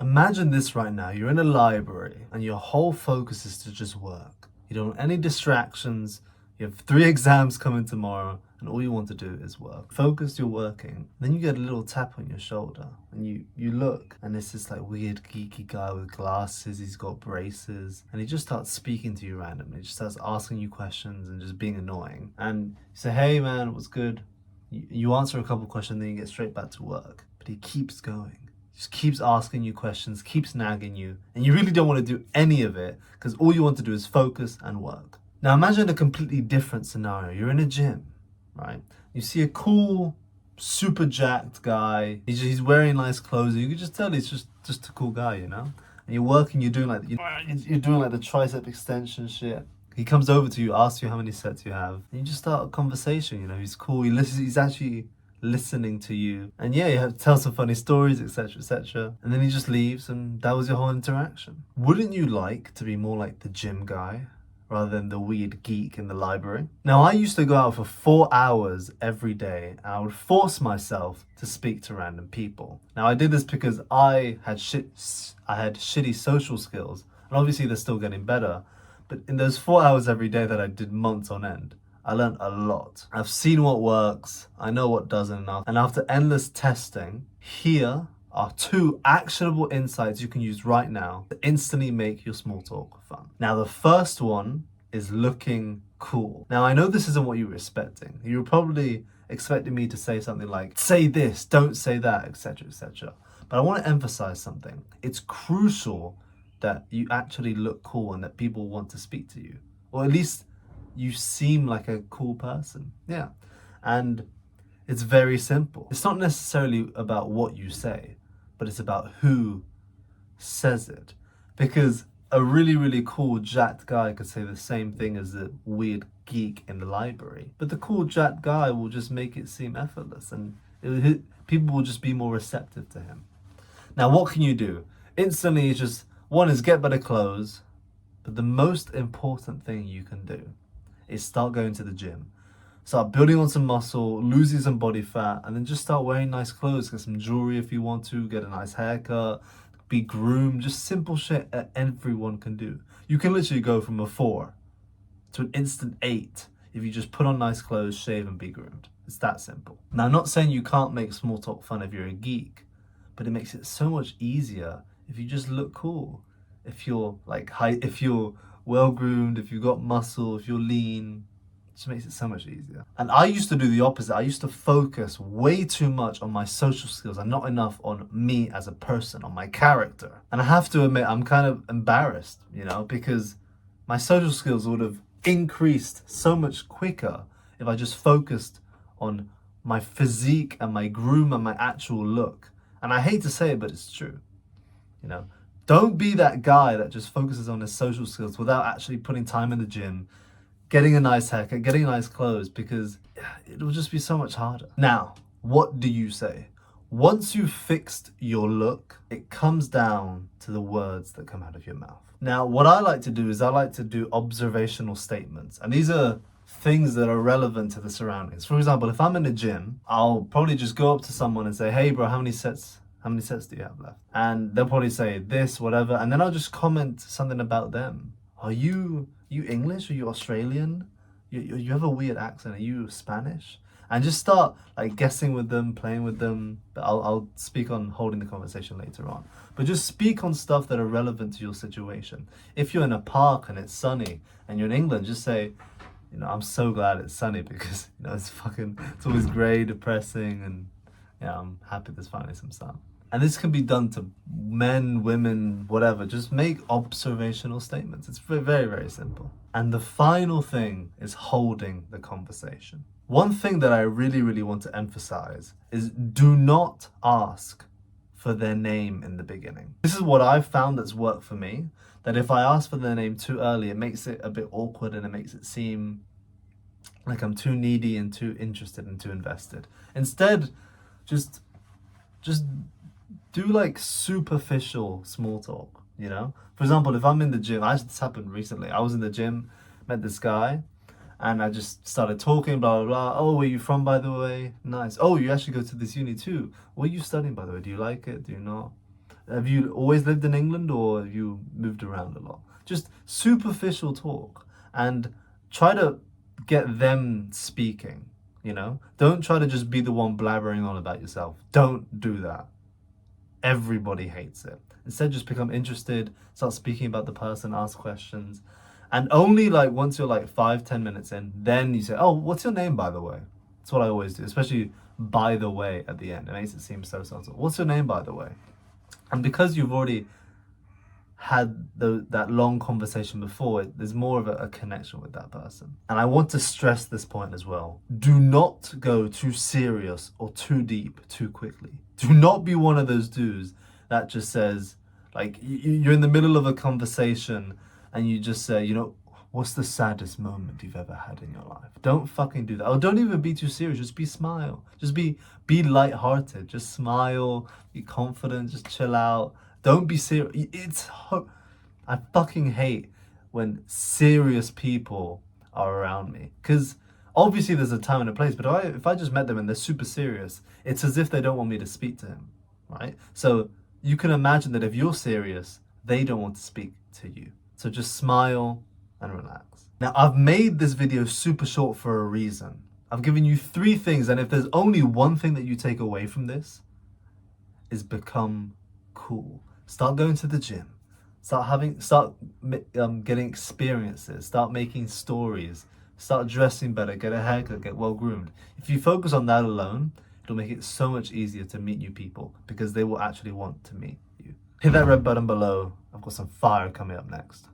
Imagine this right now. You're in a library and your whole focus is to just work. You don't want any distractions. You have 3 exams coming tomorrow and all you want to do is work. Focused, you're working. Then you get a little tap on your shoulder and you look and it's this like weird geeky guy with glasses. He's got braces and he just starts speaking to you randomly. He just starts asking you questions and just being annoying. And you say, hey man, what's good? You answer a couple questions, then you get straight back to work. But he keeps going. Just keeps asking you questions, keeps nagging you, and you really don't want to do any of it because all you want to do is focus and work. Now imagine a completely different scenario. You're in a gym, right? You see a cool, super jacked guy. He's wearing nice clothes. You can just tell he's just a cool guy, you know? And you're working, you're doing like the tricep extension shit. He comes over to you, asks you how many sets you have, and you just start a conversation, you know? He's cool, he's actually listening to you, and yeah, you have to tell some funny stories, etc, etc, and then he just leaves and that was your whole interaction. Wouldn't you like to be more like the gym guy rather than the weird geek in the library? Now I used to go out for 4 hours every day and I would force myself to speak to random people. Now I did this because I had shitty social skills, and obviously they're still getting better, but in those 4 hours every day that I did months on end, I learned a lot. I've seen what works, I know what doesn't enough, and after endless testing, here are 2 actionable insights you can use right now to instantly make your small talk fun. Now the first one is looking cool. Now I know this isn't what you were expecting. You were probably expecting me to say something like, say this, don't say that, etc, etc. But I want to emphasize something. It's crucial that you actually look cool and that people want to speak to you, or at least you seem like a cool person. Yeah. And it's very simple. It's not necessarily about what you say, but it's about who says it. Because a really, really cool jacked guy could say the same thing as the weird geek in the library. But the cool jacked guy will just make it seem effortless and people will just be more receptive to him. Now, what can you do? Instantly, it's just, one is get better clothes, but the most important thing you can do is start going to the gym. Start building on some muscle, losing some body fat, and then just start wearing nice clothes. Get some jewelry if you want to, get a nice haircut, be groomed, just simple shit that everyone can do. You can literally go from a 4 to an instant 8 if you just put on nice clothes, shave, and be groomed. It's that simple. Now, I'm not saying you can't make small talk fun if you're a geek, but it makes it so much easier if you just look cool. If you're if you're well groomed, if you've got muscle, if you're lean, it just makes it so much easier. And I used to do the opposite. I used to focus way too much on my social skills and not enough on me as a person, on my character. And I have to admit, I'm kind of embarrassed, you know, because my social skills would have increased so much quicker if I just focused on my physique and my groom and my actual look. And I hate to say it, but it's true, you know. Don't be that guy that just focuses on his social skills without actually putting time in the gym, getting a nice haircut, getting nice clothes, because it will just be so much harder. Now, what do you say? Once you've fixed your look, it comes down to the words that come out of your mouth. Now, what I like to do is I like to do observational statements, and these are things that are relevant to the surroundings. For example, if I'm in a gym, I'll probably just go up to someone and say, hey bro, how many sets do you have left? And they'll probably say this, whatever, and then I'll just comment something about them. Are you English? Are you Australian? You have a weird accent. Are you Spanish? And just start like guessing with them, playing with them. But I'll speak on holding the conversation later on. But just speak on stuff that are relevant to your situation. If you're in a park and it's sunny and you're in England, just say, you know, I'm so glad it's sunny because, you know, it's always grey, depressing, and yeah, I'm happy there's finally some sun. And this can be done to men, women, whatever. Just make observational statements. It's very, very simple. And the final thing is holding the conversation. One thing that I really, really want to emphasize is do not ask for their name in the beginning. This is what I've found that's worked for me, that if I ask for their name too early, it makes it a bit awkward and it makes it seem like I'm too needy and too interested and too invested. Instead, just do like superficial small talk, you know? For example, if I'm in the gym, this happened recently. I was in the gym, met this guy, and I just started talking, blah, blah, blah. Oh, where are you from, by the way? Nice. Oh, you actually go to this uni too. What are you studying, by the way? Do you like it? Do you not? Have you always lived in England or have you moved around a lot? Just superficial talk and try to get them speaking, you know? Don't try to just be the one blabbering on about yourself. Don't do that. Everybody hates it. Instead, just become interested, start speaking about the person, ask questions. And only like once you're like 5, 10 minutes in, then you say, "Oh, what's your name, by the way?" That's what I always do, especially by the way at the end. It makes it seem so subtle. What's your name, by the way? And because you've already had that long conversation before, there's more of a connection with that person. And I want to stress this point as well. Do not go too serious or too deep too quickly. Do not be one of those dudes that just says, like, you're in the middle of a conversation and you just say, what's the saddest moment you've ever had in your life? Don't fucking do that. Or don't even be too serious. Just smile. Just be lighthearted. Just smile. Be confident. Just chill out. Don't be serious. I fucking hate when serious people are around me. Because obviously there's a time and a place, but if I just met them and they're super serious, it's as if they don't want me to speak to him, right? So you can imagine that if you're serious, they don't want to speak to you. So just smile and relax. Now, I've made this video super short for a reason. I've given you 3 things, and if there's only one thing that you take away from this, is become cool. Start going to the gym. Start getting experiences. Start making stories. Start dressing better. Get a haircut. Get well groomed. If you focus on that alone, it'll make it so much easier to meet new people because they will actually want to meet you. Hit that red button below. I've got some fire coming up next.